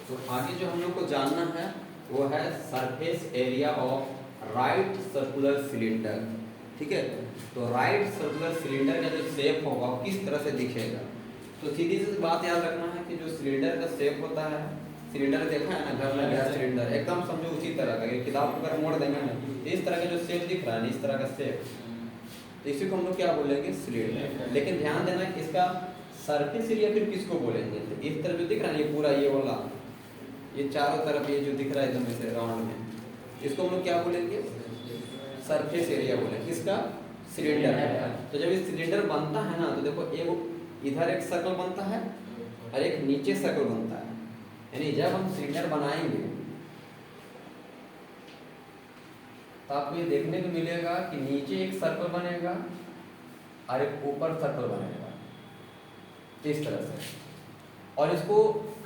तो आगे जो हम लोग को जानना है वो है surface area of right circular cylinder. ठीक है, तो राइट सर्कुलर सिलेंडर का जो शेप होगा वो किस तरह से दिखेगा। तो सीधी सी बात याद रखना है कि जो सिलेंडर का शेप होता है, सिलेंडर देखा है ना घर में गया सिलेंडर, एकदम समझो उसी तरह का, किताब को अगर मोड़ देंगे ना इस तरह का जो शेप दिख रहा है, इस तरह का शेप, तो इसी को हम लोग क्या बोलेंगे, सिलेंडर। लेकिन ध्यान देना कि इसका सरफेस एरिया फिर किसको बोलेंगे। तो इस तरह जो दिख रहा है ये पूरा ये वाला, ये चारों तरफ ये जो दिख रहा है एकदम ऐसे राउंड में, इसको हम लोग क्या बोलेंगे, सरफेस एरिया बोलेंगे, किसका, सिलेंडर। तो जब ये सिलेंडर बनता है ना तो देखो एक इधर एक सर्कल बनता है और एक नीचे सर्कल बनता है। यानी जब हम सिलेंडर बनाएंगे तो आपको ये देखने को मिलेगा कि नीचे एक सर्कल बनेगा और एक ऊपर सर्कल बनेगा इस तरह से। और इसको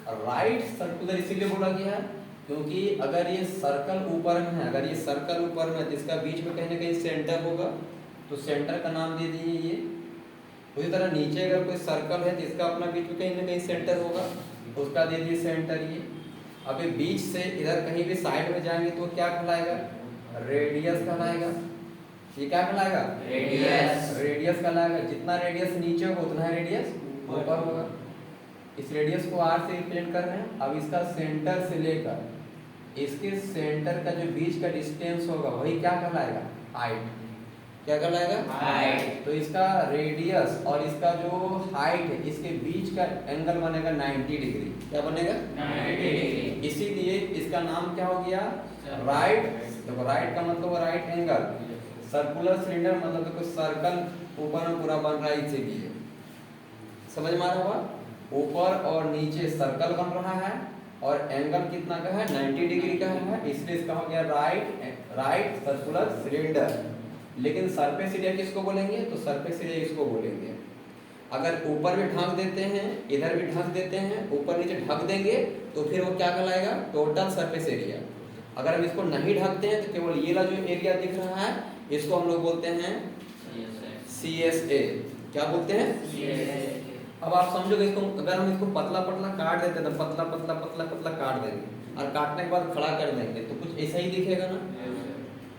राइट सर्कुलर इसीलिए बोला गया है क्योंकि अगर ये सर्कल ऊपर में है, अगर ये सर्कल ऊपर में है तो इसका बीच में कहीं ना कहीं सेंटर होगा, तो सेंटर का नाम दे दिए ये। उसी तरह नीचे अगर कोई सर्कल है तो इसका अपना बीच में कहीं ना कहीं सेंटर होगा, उसका दे दिए सेंटर ये। अब ये बीच से इधर कहीं भी साइड में जाएंगे तो क्या कहलाएगा, रेडियस कहलाएगा। ये क्या कहलाएगा, रेडियस। रेडियस कहलाएगा। जितना रेडियस नीचे होगा उतना ही रेडियस ऊपर होगा। इस रेडियस को r से रिप्रेजेंट कर रहे हैं। अब इसका सेंटर से लेकर इसके सेंटर का जो बीच का डिस्टेंस होगा वही क्या कहलाएगा, हाइट। क्या कहलाएगा, हाइट। तो इसका रेडियस और इसका जो हाइट है इसके बीच का एंगल बनेगा 90 डिग्री। क्या बनेगा, 90 डिग्री। इसीलिए इसका नाम क्या हो गया, राइट। देखो राइट का मतलब राइट एंगल, सर्कुलर सिलेंडर मतलब देखो सर्कल ऊपर में पूरा बन रहा है इसीलिए। समझ में आ रहा होगा, ऊपर और नीचे सर्कल बन रहा है और एंगल कितना का है, 90 डिग्री का है, इसलिए इसका हो गया राइट सर्कुलर सिलेंडर। लेकिन सरफेस एरिया किसको बोलेंगे, तो सरफेस एरिया इसको बोलेंगे। अगर ऊपर भी ढक देते हैं इधर भी ढक देते हैं, ऊपर नीचे ढक देंगे तो फिर वो क्या कहलाएगा, टोटल सरफेस एरिया। अगर हम इसको नहीं ढकते हैं तो केवल ये वाला जो एरिया दिख रहा है इसको हम लोग बोलते हैं CSA। क्या बोलते हैं, अब आप समझोगे इसको, अगर हम इसको पतला पतला काट देते हैं तो पतला पतला पतला पतला काट देंगे और काटने के बाद खड़ा कर देंगे तो कुछ ऐसा ही दिखेगा ना,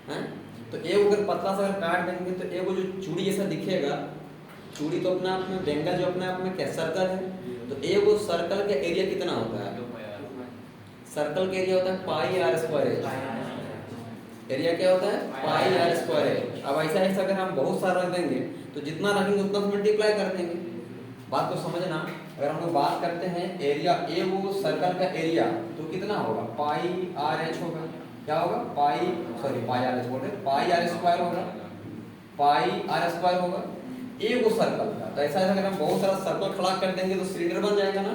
हैं। तो एक अगर पतला सा अगर काट देंगे तो एक वो जो चूड़ी जैसा दिखेगा, चूड़ी तो अपने आप में, बेंगा जो अपने आप में क्या सर्कल है, तो एक वो सर्कल का एरिया कितना होता है, सर्कल का एरिया होता है पाई r स्क्वायर एच। एरिया क्या होता है, पाई r स्क्वायर एच। अब ऐसा ऐसा अगर हम बहुत सारा रख देंगे तो जितना रखेंगे उतना मल्टीप्लाई कर देंगे। बात को समझना, अगर हम लोग बात करते हैं एरिया, ए वो सर्कल का एरिया तो कितना होगा, पाई आर एच होगा। क्या होगा, पाई आर एच बोल रहे, पाई आर स्क्वायर होगा, पाई आर स्क्वायर होगा ए वो सर्कल का। तो ऐसा अगर हम बहुत सारा सर्कल खड़ा कर देंगे तो सिलेंडर बन जाएगा ना।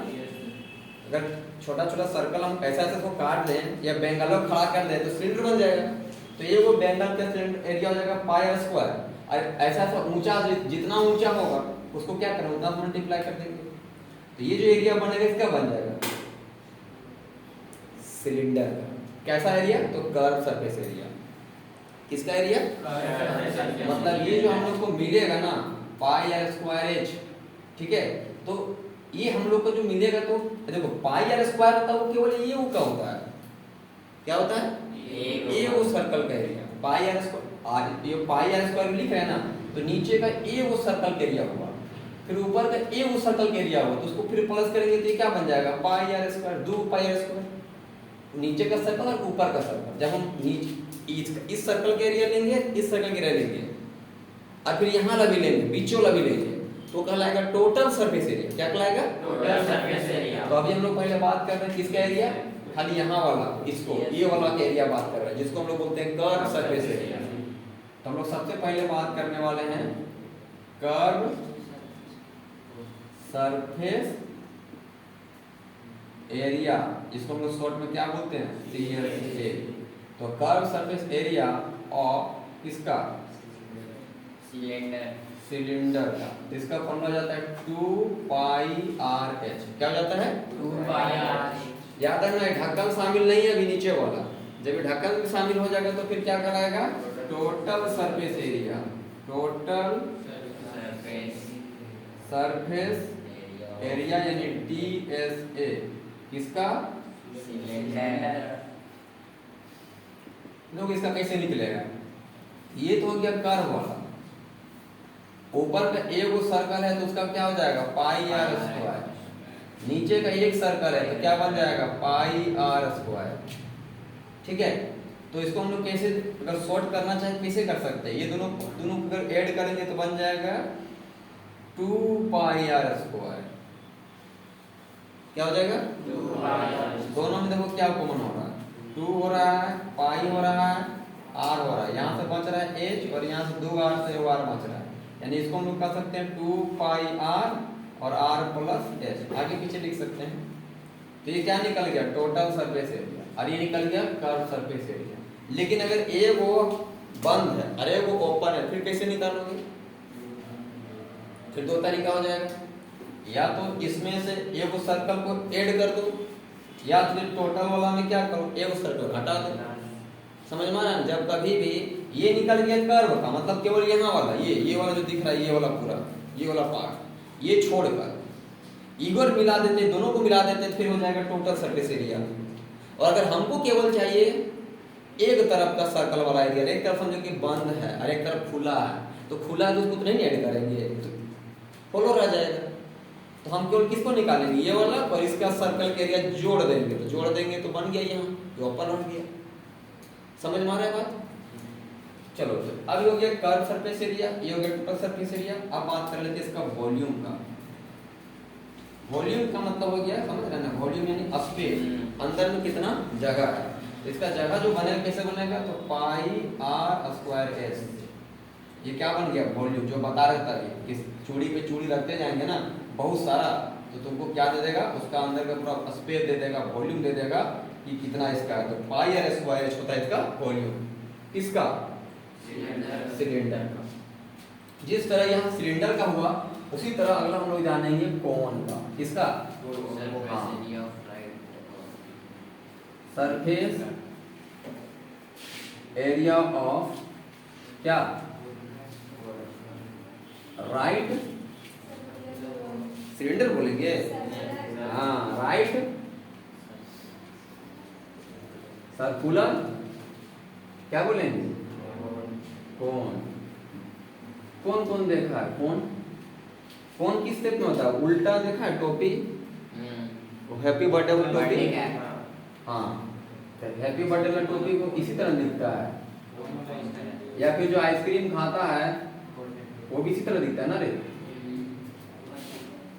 अगर छोटा छोटा सर्कल हम ऐसा ऐसा को काट दें या बेंगलों खड़ा कर दें तो सिलेंडर बन जाएगा। तो ये वो बेंगल का एरिया हो जाएगा पाई आर स्क्वायर। और ऐसा ऐसा ऊंचा जितना ऊंचा होगा उसको क्या करें, उतना मल्टीप्लाई कर देंगे। तो ये जो एरिया बनेगा इसका बन जाएगा सिलेंडर का। कैसा एरिया, तो कर्व सरफेस एरिया। किसका एरिया, मतलब ये जो हम लोग को मिलेगा ना पाई आर स्क्वायर एच, ठीक है। तो ये हम लोग को जो मिलेगा तो देखो पाई आर स्क्वायर होता है वो केवल ये का होता है। क्या होता है, ए वो सर्कल का एरिया। पाई आर स्क्वायर, ये पाई आर स्क्वायर लिख रहे हैं ना, तो नीचे का ए वो सर्कल का एरिया हुआ, फिर ऊपर का ए वो सर्कल का एरिया हुआ, तो उसको फिर प्लस करेंगे तो ये क्या बन जाएगा, pi R square, 2 pi R square. नीचे का सर्कल और ऊपर का सर्कल, जब हम नीचे इस सर्कल का एरिया लेंगे, इस सर्कल का एरिया लेंगे और फिर यहाँ वाला भी लेंगे, बीचों वाला भी लेंगे, तो कहलाएगा टोटल सरफेस एरिया। क्या कहलाएगा, टोटल सरफेस एरिया। तो अभी हम लोग पहले बात कर रहे हैं किसका एरिया, खाली यहाँ वाला, इसको ये वाला का एरिया बात कर रहे हैं जिसको हम लोग बोलते हैं कर्व सरफेस एरिया। तो हम लोग सबसे पहले बात करने वाले हैं कर्व सरफेस एरिया, जिसको हम लोग शॉर्ट में क्या बोलते हैं, CSA। तो कर्व सरफेस एरिया ऑफ किसका, सिलेंडर का। इसका फॉर्मूला जाता है 2 पाई आर एच। क्या हो जाता है, 2 पाई आर। याद रखना ढक्कन शामिल नहीं है अभी नीचे वाला, जब ढक्कन भी शामिल हो जाएगा तो फिर क्या कराएगा, total surface area, total surface area यानी TSA। किसका, सिलेंडर। लोग इसका कैसे निकलेगा? ये तो हो गया कर्व वाला। ऊपर का एक वो सर्कल है तो उसका क्या हो जाएगा? Pi R square. नीचे का एक सर्कल है तो क्या बन जाएगा? Pi R square. ठीक है, तो इसको हम लोग कैसे अगर सॉर्ट करना चाहें कैसे कर सकते हैं? ये दोनों दोनों अगर ऐड करेंगे तो बन जाएगा 2 पाई आर स्क्वायर। क्या हो जाएगा? दोनों में देखो क्या कॉमन हो रहा है, 2 हो रहा है, पाई हो रहा है, आर हो रहा है। यहाँ से बच रहा है एच और यहाँ से 2 आर से आर बच रहा है, यानी इसको हम लोग कह सकते हैं 2 पाई आर और आर प्लस एच। आगे पीछे लिख सकते हैं। तो ये क्या निकल गया? Total surface area. और ये निकल गया कर्व सरफेस एरिया। लेकिन अगर ए वो बंद है और ए वो ओपन है, फिर कैसे निकालोगे? फिर दो तरीका हो जाएगा, या तो इसमें से एक सर्कल को ऐड कर दो, या फिर टोटल वाला में क्या करो? एक सर्कल हटा दो। समझ में आ रहा है? जब कभी भी ये निकल गया कर्व का मतलब केवल यहाँ वाला, ये वाला जो दिख रहा है, ये वाला पूरा, ये वाला पार्ट, ये छोड़कर इगर मिला देते, दोनों को मिला देते, फिर हो जाएगा टोटल सरफेस एरिया। और अगर हमको केवल चाहिए एक तरफ का सर्कल वाला एरिया, एक तरफ समझो कि बंद है और एक तरफ खुला है, तो खुला है तो उसको तो नहीं ऐड करेंगे, तो फॉलो रह जाएगा। तो हम केवल किसको निकालेंगे? ये वाला, और इसका सर्कल के एरिया जोड़ देंगे, तो जोड़ देंगे तो बन गया यहाँ, ये ओपन हो गया। समझ में आ रहा है बात? चलो अब हो गया कर्व सरफेस एरिया, ये हो गया टोटल सरफेस एरिया। अब बात कर लेते हैं इसका वॉल्यूम का। वॉल्यूम का मतलब हो गया, समझ रहे ना, वॉल्यूम यानी स्पेस, अंदर में कितना जगह है। तो इसका जगह जो बनेगा कैसे बनेगा? तो पाई आर स्क्वायर एस। ये क्या बन गया? वॉल्यूम। जो बता रहा था कि चूड़ी पे चूड़ी रखते जाएंगे ना बहुत सारा, तो तुमको क्या दे देगा? उसका अंदर का पूरा स्पेस दे देगा, वॉल्यूम दे देगा कि कितना इसका है। तो पाई आर स्क्वायर एच होता है इसका वॉल्यूम। किसका? सिलेंडर का। जिस तरह यहाँ सिलेंडर का हुआ, उसी तरह अगला हम लोग जानेंगे कोन का। किसका? सरफेस एरिया ऑफ क्या? राइट सिलेंडर बोलेंगे, हाँ, राइट सर्कुलर क्या बोलेंगे? कोन। कौन कौन देखा है कौन? कौन किस स्टेप में होता है? उल्टा देखा है टोपी, हैप्पी बर्थडे वाली टोपी, हाँ, तो हैप्पी बर्थडे वाली टोपी को इसी तरह दिखता है। या फिर जो आइसक्रीम खाता है वो भी इसी तरह दिखता है ना रे,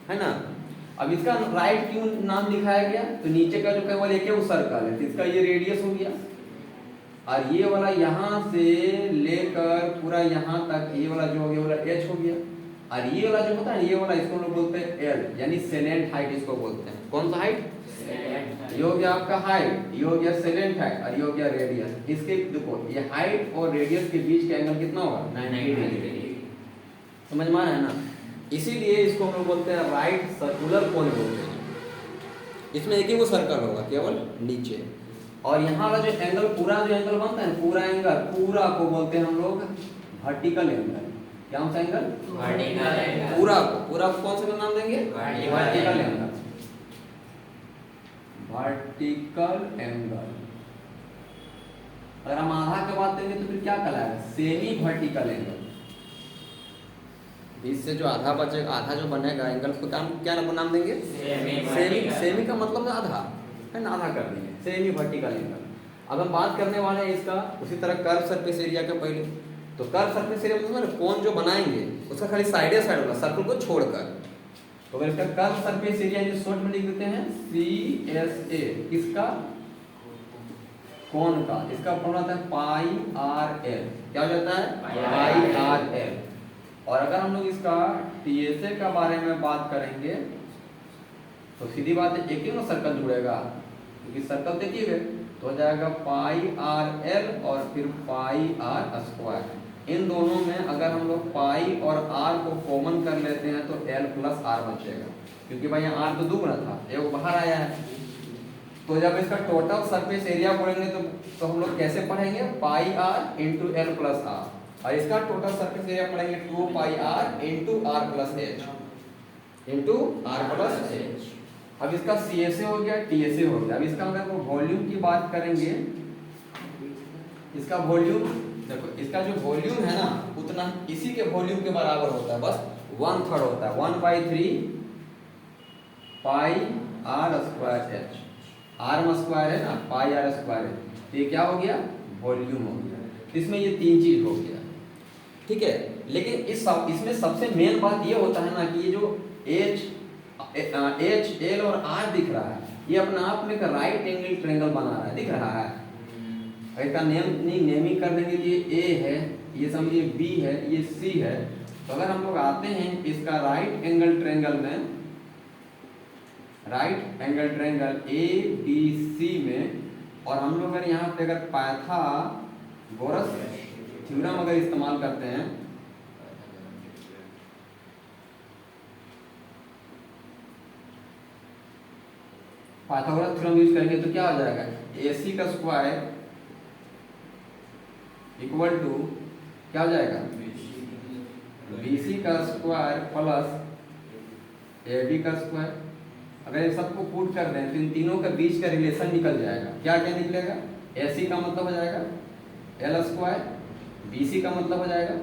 है ना। अब इसका राइट क्यों नाम लिखाया गया? तो नीचे का जो केवल एक वो सर्कल है, तो इसका ये रेडियस हो गया, और ये वाला यहाँ से लेकर पूरा यहाँ तक ये वाला जो हो गया वाला एच हो गया। और ये वाला जो होता है, ये वाला इसको हम लोग बोलते हैं एल, यानी सेलेंट हाइट इसको बोलते हैं। कौन सा हाइट? ये हो गया आपका हाइट, ये हो गया सेलेंट हाइट, और ये हो गया रेडियस। इसके देखो ये हाइट और रेडियस के बीच का एंगल कितना होगा? 90 डिग्री। समझ में आ रहा है ना? इसीलिए इसको हम लोग बोलते हैं राइट सर्कुलर कोन बोलते हैं। इसमें एक ही वो सर्कल होगा केवल नीचे, और यहाँ वाला जो एंगल, पूरा जो एंगल बनता है, पूरा एंगल, पूरा को बोलते हैं हम लोग वर्टिकल एंगल। क्या होता है एंगल? Vertical angle. पूरा को कौन सा नाम देंगे? Vertical angle. Vertical angle. अगर हम आधा की बात करेंगे तो फिर क्या कहलाएगा? Semi vertical angle. इससे जो आधा बचेगा, आधा जो बनेगा एंगल को क्या नाम देंगे? सेमी का मतलब आधा है ना, आधा कर देंगे, सेमी वर्टिकल एंगल। अब हम बात करने वाले हैं इसका उसी तरह कर्व सरफेस एरिया के पहले। तो कर्व सरफेस एरिया मतलब कौन जो बनाएंगे उसका खाली साइड वाला सर्कल को छोड़कर। तो अगर इसका कर्व सरफेस एरिया जो शॉर्ट में लिख देते हैं CSA, किसका? कोन का। इसका फॉर्मूला आता है पाई आर एल। क्या हो जाता है? पाई आर एल। और अगर हम लोग इसका TSA का बारे में बात करेंगे तो सीधी बात है, एक ही ना सर्कल जुड़ेगा, क्योंकि सर्कल देखिए तो हो जाएगा पाई आर एल और फिर पाई आर स्क्वायर। इन दोनों में अगर हम लोग पाई और आर को कॉमन कर लेते हैं तो एल प्लस आर बचेगा, क्योंकि भाई यहाँ आर तो दुगना था, एक बाहर आया है। तो जब इसका टोटल सरफेस एरिया पढ़ेंगे तो हम लोग कैसे पढ़ेंगे? Pi R into L plus R, और इसका टोटल सरफेस एरिया पढ़ेंगे 2 pi R into R plus H, into R plus H. अब इसका CSA हो गया, TSA हो गया। अब इसका अगर वो वॉल्यूम की बात करेंगे, इसका वॉल्यूम देखो, इसका जो वॉल्यूम है ना उतना इसी के वॉल्यूम के बराबर होता है, बस 1/3 होता है, 1/3 पाई r स्क्वायर h। r में स्क्वायर है ना, पाई r स्क्वायर है, तो ये क्या हो गया, वॉल्यूम हो गया। तो इसमें ये तीन चीज हो गया, ठीक है। लेकिन इसमें सबसे मेन बात ये होता है ना कि ये जो H L और R दिख रहा है, ये अपने आप में एक राइट एंगल ट्रायंगल बना रहा है, दिख रहा है। इसका नेमिंग कर देंगे, ये A है, ये समझिए B है, ये C है। तो अगर हम लोग आते हैं इसका राइट एंगल ट्रायंगल में, राइट एंगल ट्रायंगल ABC में, और हम लोग अगर यहाँ पे अगर पाइथागोरस थ्योरम अगर इस्तेमाल करते हैं, पाइथागोरस थ्योरम यूज करेंगे तो क्या हो जाएगा, AC का स्क्वायर इक्वल टू क्या हो जाएगा, BC का स्क्वायर प्लस AB का स्क्वायर। अगर इन सबको पुट कर दें तो इन तीनों के बीच का रिलेशन निकल जाएगा। क्या क्या निकलेगा, AC का मतलब हो जाएगा L स्क्वायर, BC का मतलब हो जाएगा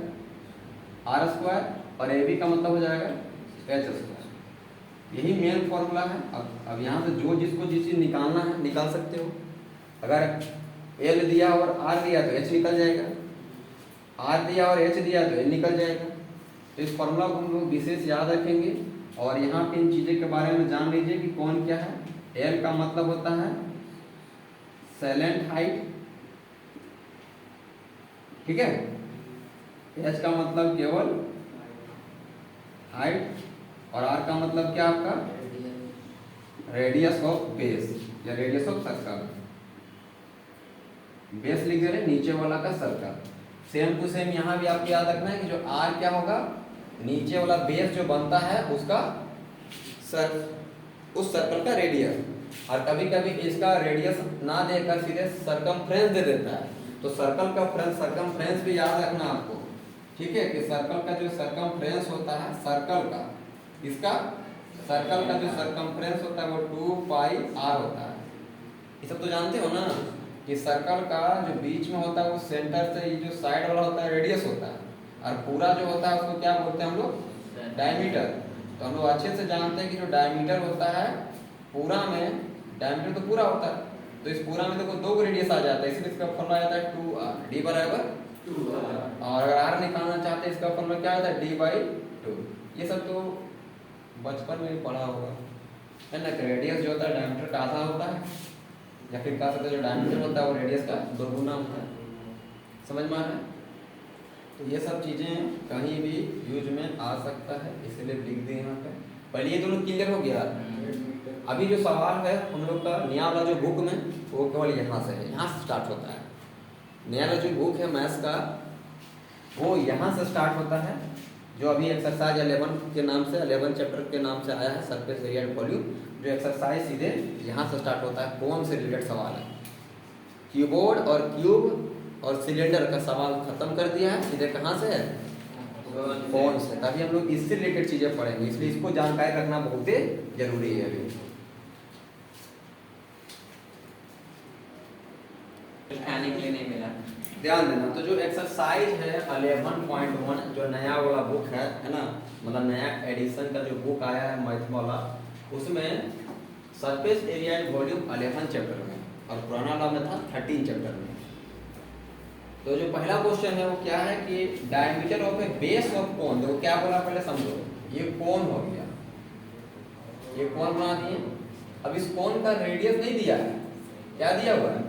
R स्क्वायर, और AB का मतलब हो जाएगा H स्क्वायर। यही मेन फॉर्मूला है। अब यहाँ से जो जिसको जिस चीज निकालना है निकाल सकते हो। अगर L दिया और R दिया तो H निकल जाएगा, R दिया और H दिया तो L निकल जाएगा। तो इस फॉर्मूला को हम लोग विशेष याद रखेंगे, और यहाँ पे इन चीज़ों के बारे में जान लीजिए कि कौन क्या है। L का मतलब होता है सैलेंट हाइट, ठीक है। H का मतलब केवल हाइट, और R का मतलब क्या आपका, रेडियस ऑफ बेस या रेडियस ऑफ सर्कल। बेस लिख दे रहे नीचे वाला का सर्कल। सेम टू सेम यहाँ भी आपको याद रखना है कि जो R क्या होगा, नीचे वाला बेस जो बनता है उसका उस सर्कल का रेडियस। और कभी कभी इसका रेडियस ना देकर सीधे सरकमफ्रेंस दे देता है, तो सर्कल का सरकमफ्रेंस भी याद रखना आपको, ठीक है। कि सर्कल का जो सरकमफ्रेंस होता है, सर्कल का इसका सर्कल का जो सरकमफ्रेंस होता है वो 2 पाई r होता है। ये सब तो जानते हो ना कि सर्कल का जो बीच में होता है वो सेंटर से ये जो साइड वाला होता है रेडियस होता है, और पूरा जो होता है उसको क्या बोलते हैं हम लोग, डायमीटर। तो हम लोग अच्छे से जानते हैं कि जो डायमीटर होता है पूरा में, डायमीटर तो पूरा होता है, तो इस पूरा में देखो 2 रेडियस आ जाता है, इसलिए इसका फॉर्मूला आता है 2r, d बराबर 2r। और अगर r निकालना चाहते हैं इसका फॉर्मूला क्या आता है, d/2। ये सब तो बचपन में ही पढ़ा होगा, है ना। रेडियस जो होता है डायमीटर का आधा होता है, या फिर कह सकते हैं जो डायमीटर होता है वो रेडियस का 2 गुना होता है। समझ में आ रहा है। तो ये सब चीज़ें कहीं भी यूज में आ सकता है, इसलिए लिख दें यहाँ पे। पहले ये दोनों क्लियर हो गया। अभी जो सवाल है हम लोग का नया वाला जो बुक में, वो केवल यहाँ से है, यहाँ से स्टार्ट होता है। नया वाला जो बुक है मैथ्स का वो यहाँ से स्टार्ट होता है, जो अभी एक्सरसाइज 11 के नाम से, 11 चैप्टर के नाम से आया है, सरफेस एरिया एंड वॉल्यूम। जो एक्सरसाइज सीधे यहाँ से स्टार्ट होता है। कौन से रिलेटेड सवाल है, कीबोर्ड और क्यूब और सिलेंडर का सवाल खत्म कर दिया है, सीधे कहाँ से है, कौन से। तभी हम लोग इससे रिलेटेड चीजें पढ़ेंगे, इसलिए इसको जानकारी रखना बहुत ही जरूरी है। अभी खाने के लिए नहीं मिला, ध्यान देना। तो जो एक्सरसाइज है 11.1 जो नया वाला बुक है ना, मतलब नया एडिशन का जो बुक आया है मैथ वाला, उसमें surface area and volume 11 chapter में, और पुराना वाला में था 13 चैप्टर में। तो जो पहला क्वेश्चन है वो क्या है कि diameter of A base of cone. देखो क्या बोला पहले समझो, ये कोन हो गया, ये कोन बना दिए। अब इस कोन का रेडियस नहीं दिया है, क्या दिया हुआ है,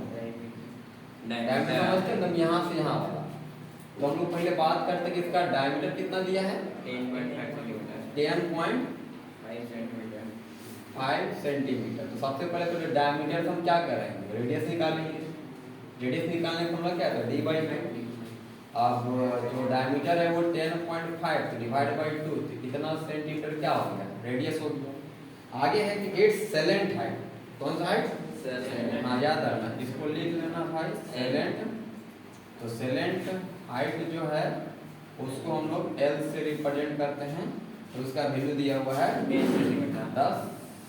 डायमीटर समझते हैं एकदम यहाँ से यहाँ वाला। तो हम लोग पहले बात करते हैं कि इसका डायमीटर कितना दिया है, 10.5 सेंटीमीटर। तो सबसे पहले तो जो डायमीटर हम क्या करेंगे, रेडियस निकालेंगे। रेडियस निकालने का फॉर्मूला क्या था, d/2। अब जो डायमीटर है वो 10.5 तो डिवाइड बाई 2, तो कितना सेंटीमीटर क्या हो गया, रेडियस हो गया। आगे है कि इट्स सैलेंट हाइट, कौन सा हाइट, हाँ याद रखना, इसको लिख लेना भाई सैलेंट। तो सैलेंट हाइट जो है उसको हम लोग L से रिप्रेजेंट करते हैं, तो उसका वैल्यू दिया हुआ है 10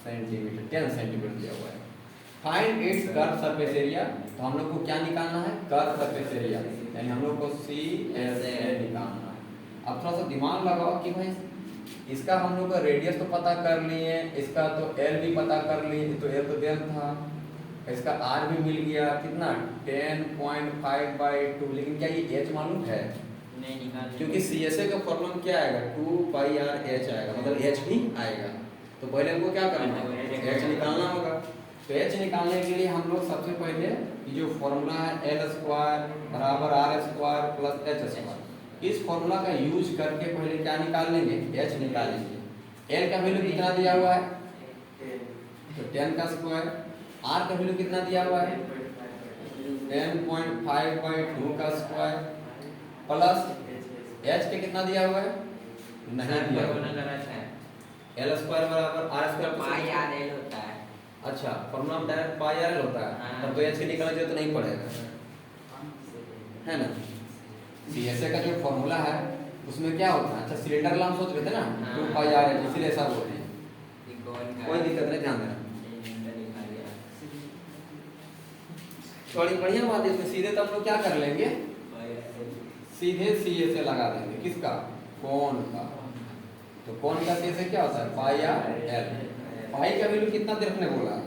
सेंटीमीटर, 10 सेंटीमीटर दिया हुआ है। Find its curve surface area, तो हम लोग को क्या निकालना है? कर्व सरफेस एरिया, यानी हम लोग को CSA निकालना है। अब थोड़ा सा दिमाग लगाओ कि भाई इसका हम लोग का रेडियस तो पता कर लिए, इसका तो L भी पता कर लिए, तो L तो देर था, इसका R भी मिल गया कितना 10.5/2, लेकिन क्या ये H मालूम है? नहीं निकाल, क्योंकि CSA का फॉर्मूला क्या आएगा 2πRH आएगा, मतलब H भी आएगा। तो पहले हमको क्या करना होगा? H निकालना होगा। तो H निकालने के लिए हम लोग सबसे पहले ये जो फॉर्मूला है L² बराबर R² प्लस H², इस फॉर्मूला का यूज करके पहले क्या निकाल लेंगे? H निकालेंगे। L का वैल्यू कितना दिया हुआ है? तो 10 का स्क्वायर। R का वैल्यू कितना दिया हुआ है? 10.5/2 का स्क्वायर प्लस H के कितना दिया हुआ है? नहीं दिया हुआ है। L² बराबर R² पाई आर एल होता है। अच्छा, फॉर्मूला में डायरेक्ट πRL होता है, हाँ। तब तो H के निकालना चाहिए तो नहीं पड़ेगा, है ना? CSA का जो फॉर्मूला है उसमें क्या होता है? अच्छा, सिलेंडर हम सोच रहे थे ना हाँ। 2πRL, इसीलिए ऐसा बोल रहे हैं, कोई दिक्कत नहीं, ध्यान देना। थोड़ी बढ़िया बात है, इसमें सीधे तो हम लोग क्या कर लेंगे? सीधे CSA लगा देंगे। किसका? कोण का। तो कोण का CSA क्या होता है? πRL। पाई का वैल्यू कितना रखने बोला है?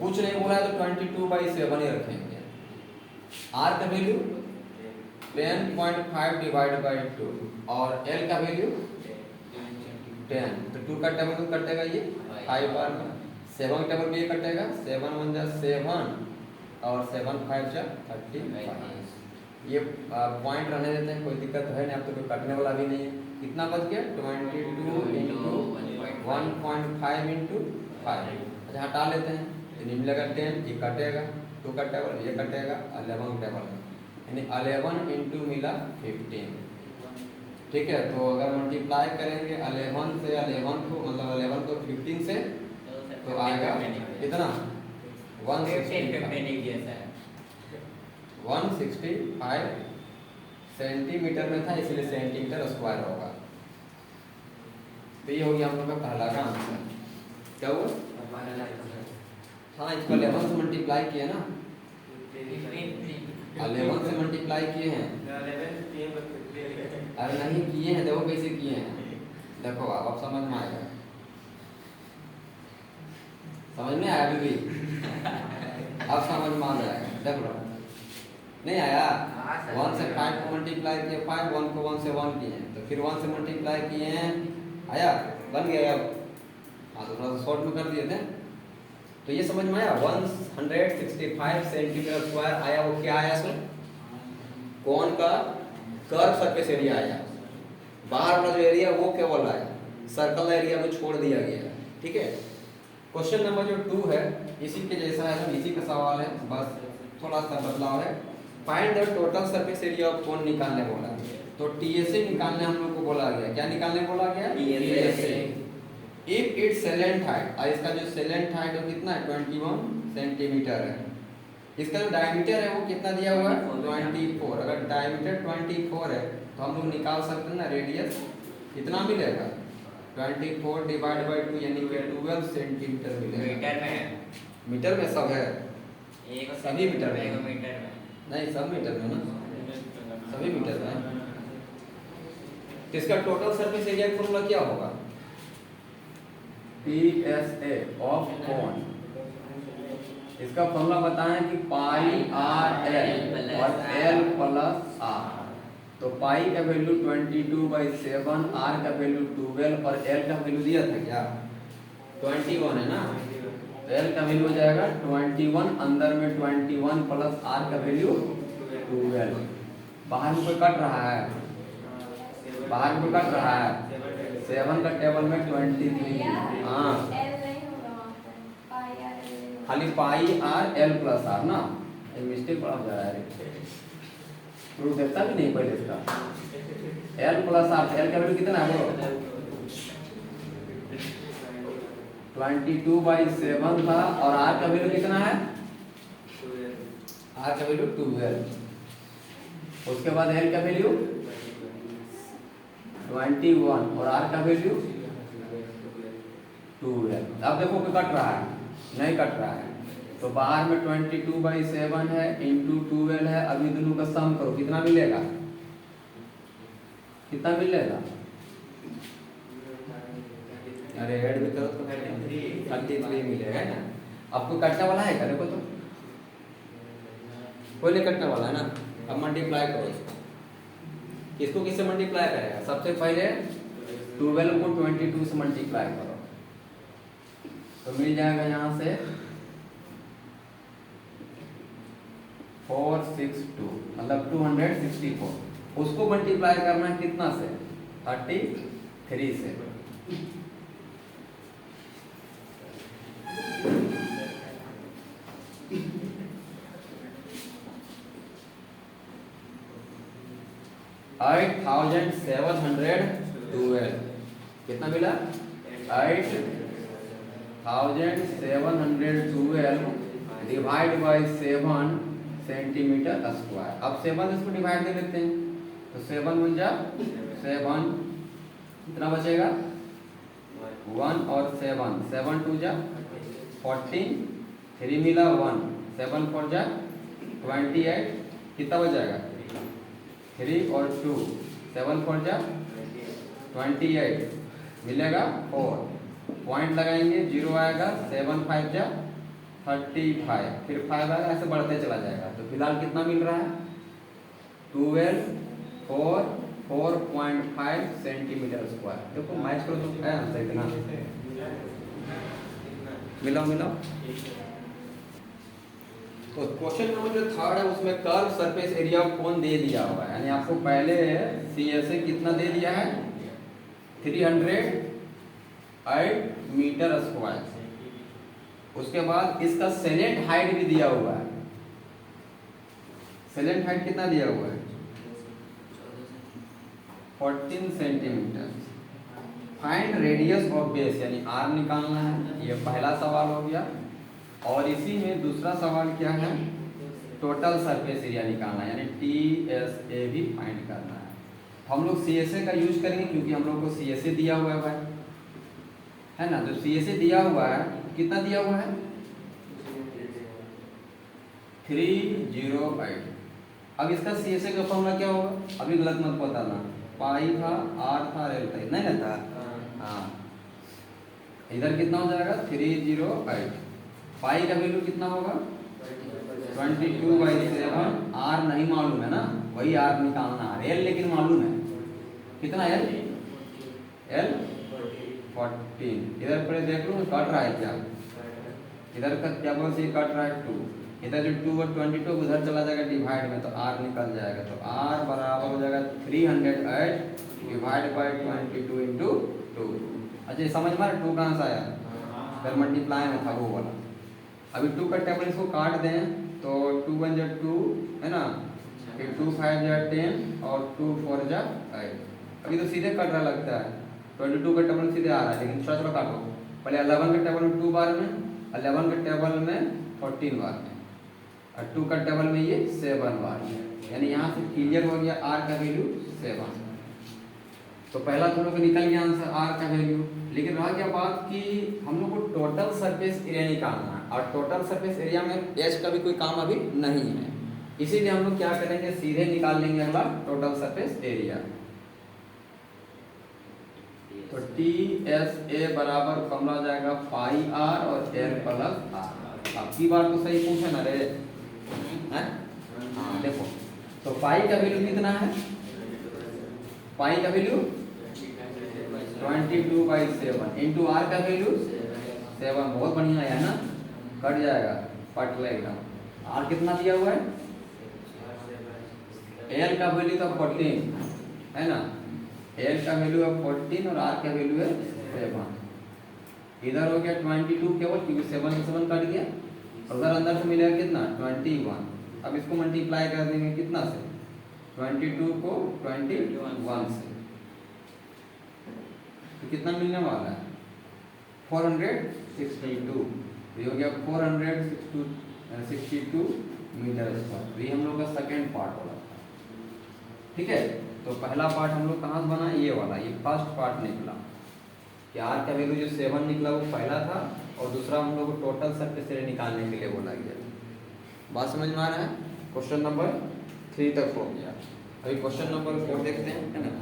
कुछ नहीं बोला है, तो 22/7 ही रखेंगे। R का वैल्यू 10.5/2 और L का वैल्यू 10, तो 2 का टेबल में कटेगा ये 5 बार में, 7 का टेबल में ये कटेगा, 7 1 जा 7 और 7 5 जा 35। ये पॉइंट रहने देते हैं, कोई दिक्कत है नहीं, अब तो कोई कटने वाला भी नहीं है। कितना बच गया? 22 × 1.5 × 5। अच्छा, हटा लेते हैं, तो निकलेगा 10, ये कटेगा, 2 का टेबल ये कटेगा, 11 टेबल यानी 11 इंटू मिला 15। ठीक है, तो अगर मल्टीप्लाई करेंगे 11 से 11 को, मतलब 11 को 15 से, तो आएगा कितना? 165 सेंटीमीटर में था, इसलिए सेंटीमीटर स्क्वायर होगा। तो ये हो गया हम लोग का पहला का आंसर। क्या हुआ? हाँ, इसको 11 से मल्टीप्लाई किए ना, 11 से मल्टीप्लाई किए हैं। अरे नहीं किए हैं, देखो कैसे किए हैं, देखो आप समझ में आएगा। समझ में आया अभी भी? अब समझ में आ जाएगा, देख लो। नहीं आया? 1 से 5 को मल्टीप्लाई किए 5, 1 को 1 से 1 किए, तो फिर 1 से मल्टीप्लाई किए हैं, आया? बन गया अब। हाँ, तो थोड़ा सा शॉर्ट में कर दिए थे। तो ये समझ में आया? 165 सेंटीमीटर स्क्वायर आया। वो क्या आया सर? कोण का कर्व सरफेस एरिया आया। बाहर वाला जो एरिया वो केवल आया, सर्कल एरिया को छोड़ दिया गया। ठीक है, क्वेश्चन नंबर जो 2 है इसी के जैसा है, इसी का सवाल है, बस थोड़ा सा बदलाव है। Find the total surface area of कोण निकालने बोला, तो TSA निकालने हम लोग को बोला गया। क्या निकालने बोला गया? TSA। If it's salient height, और इसका जो सेलेंट हाइट है कितना है? 21 सेंटीमीटर है। इसका जो डायमीटर है वो कितना दिया हुआ है? 24। अगर डायमीटर 24 है तो हम लोग निकाल सकते हैं ना रेडियस कितना मिलेगा? 24 डिवाइड बाई 2 यानी कि 12 सेंटीमीटर मिलेगा। मीटर में है? मीटर में सब है, एक सभी मीटर में। एक मीटर में नहीं, सब मीटर में ना, सभी मीटर में। तो इसका टोटल सरफेस एरिया का फॉर्मूला क्या होगा? TSA ऑफ कोण, इसका फॉर्मूला बताएं कि πRL और L प्लस R। तो पाई का वैल्यू 22/7, R का वैल्यू 12 और L का वैल्यू दिया था क्या? 21 है ना, तो L का वैल्यू हो जाएगा 21, अंदर में 21 प्लस R का वैल्यू 12। बाहर में कोई कट रहा है? बाहर में कोई कट रहा है? 7 का टेबल में 23। हाँ, खाली पाई आर एल प्लस आर ना, ये मिस्टेक बड़ा हो जा रहा है। प्रूफ देखता भी नहीं पहले इसका। एल प्लस आर, एल का वैल्यू कितना है वो? 22/7 था, और आर का वैल्यू कितना है? आर का वैल्यू 12। उसके बाद एल का वैल्यू 21 और आर का वैल्यू 12। अब देखो कि कट रहा है, नहीं कट रहा है, तो बाहर में 22/7 है इंटू 12 है। अभी दोनों का सम करो, कितना मिलेगा, कितना मिलेगा? अरे ऐड भी करो तो 33 मिलेगा, है ना। आपको कटने वाला है क्या, देखो तो कोई नहीं कटने वाला है ना। अब मल्टीप्लाई करो इसको किससे मल्टीप्लाई करेगा? सबसे पहले 12 को 22 से मल्टीप्लाई करो तो मिल जाएगा यहाँ से 462, मतलब 264। उसको मल्टीप्लाई करना है कितना से? 33 से। एट 8712 कितना मिला? 8712 डिवाइड बाई 7 सेंटीमीटर स्क्वायर। अब 7 इसको डिवाइड कर लेते हैं तो 7 बन जा 7, कितना बचेगा? 1 और 7, 7 2 जा 14, 3 मिला 1, 7 4 जा 28, कितना बच जाएगा? 3 और 2, 7 4 जा 28, मिलेगा 4, पॉइंट लगाएंगे 0 आएगा, 7 5 जा 35, फिर 5 आएगा, ऐसे बढ़ते चला जाएगा। तो फिलहाल कितना मिल रहा है? 4.5 सेंटीमीटर स्क्वायर। देखो मैच करो तो है आंसर इतना। मिलाओ। तो क्वेश्चन नंबर जो थर्ड है उसमें कर्व सरफेस एरिया कौन दे दिया हुआ है, यानी आपको पहले CSA कितना दे दिया है? 308 मीटर स्क्वायर। उसके बाद इसका सेलेंट हाइट भी दिया हुआ है। सेलेंट हाइट कितना दिया हुआ है? 14 centimetre. Find radius of base, यानी R निकालना है, ये पहला सवाल हो गया। और इसी में दूसरा सवाल क्या है? टोटल सरफेस एरिया निकालना है, यानी TSA भी फाइंड करना है। हम लोग CSA का यूज करेंगे क्योंकि हम लोग को CSA दिया हुआ है भाई, है ना। तो CSA दिया हुआ है, कितना दिया हुआ है? 308। अब इसका CSA का फॉर्मूला क्या होगा? अभी गलत मत बताना, पाई था, R था, L था, नहीं ना था। हाँ, इधर कितना हो जाएगा? 308। पाई का वैल्यू कितना होगा? 22/7। R नहीं मालूम है ना, वही R निकालना है। L लेकिन मालूम है, कितना L 14। इधर पर देख लो कट रहा है क्या? इधर का क्या बोल से कट रहा है 2, इधर जो 2 और 22 उधर चला जाएगा डिवाइड में, तो R निकल जाएगा। तो R बराबर हो जाएगा 308 डिवाइड बाई 22 इंटू 2। अच्छा समझ में 2 कहाँ से आया? फिर मल्टीप्लाई में था वो वाला। अभी 2 का टेबल इसको काट दें तो 2 1 जा 2, है ना, फिर 2 5 जा 10 और 2 4 जा 8। अभी तो सीधे कट रहा लगता है, 22 का टेबल सीधे आ रहा है, लेकिन चलो काटो पहले। 11 का टेबल में 2 बार में, 11 का टेबल में 14 बार में, और 2 का टेबल में ये 7 बार में। यानी यहाँ से क्लियर हो गया R का वैल्यू 7। तो पहला थोड़ा को निकल गया आंसर R का वैल्यू। लेकिन रहा क्या बात कि हम लोग को टोटल सरफेस एरिया निकालना है, और टोटल सरफेस एरिया में H का भी कोई काम अभी नहीं है, इसीलिए हम लोग क्या करेंगे, सीधे निकाल लेंगे अगला टोटल सरफेस एरिया। तो TSA बराबर फॉर्मूला हो जाएगा पाई R और L प्लस R। आपकी बात तो सही पूछे ना रे, हैं? हाँ देखो, तो पाई का वैल्यू कितना है? पाई का वैल्यू 22/7 इंटू R का वैल्यू 7। बहुत बढ़िया है ना, कट जाएगा, पट लेगा। R कितना दिया हुआ है? L का वैल्यू तो 14 है ना, L का वैल्यू है 14 और R का वैल्यू है 7। इधर हो गया 22 केवल, क्योंकि 7 से 7 कट गया, और उधर अंदर से मिलेगा कितना? 21। अब इसको मल्टीप्लाई कर देंगे कितना से? 22 को 21 से, तो कितना मिलने वाला है? 462। ये हो गया 462 मीटर स्क्वायर। ये हम लोग का सेकेंड पार्ट वाला था, ठीक है। तो पहला पार्ट हम लोग कहाँ से बना? ये वाला, ये फर्स्ट पार्ट निकला। कि आर का वैल्यू जो 7 निकला वो पहला था और दूसरा हम लोग को टोटल सरफेस एरिया निकालने के लिए बोला गया। बात समझ में आ रहा है? क्वेश्चन नंबर 3 तक हो गया। अभी क्वेश्चन नंबर 4 देखते हैं, है ना।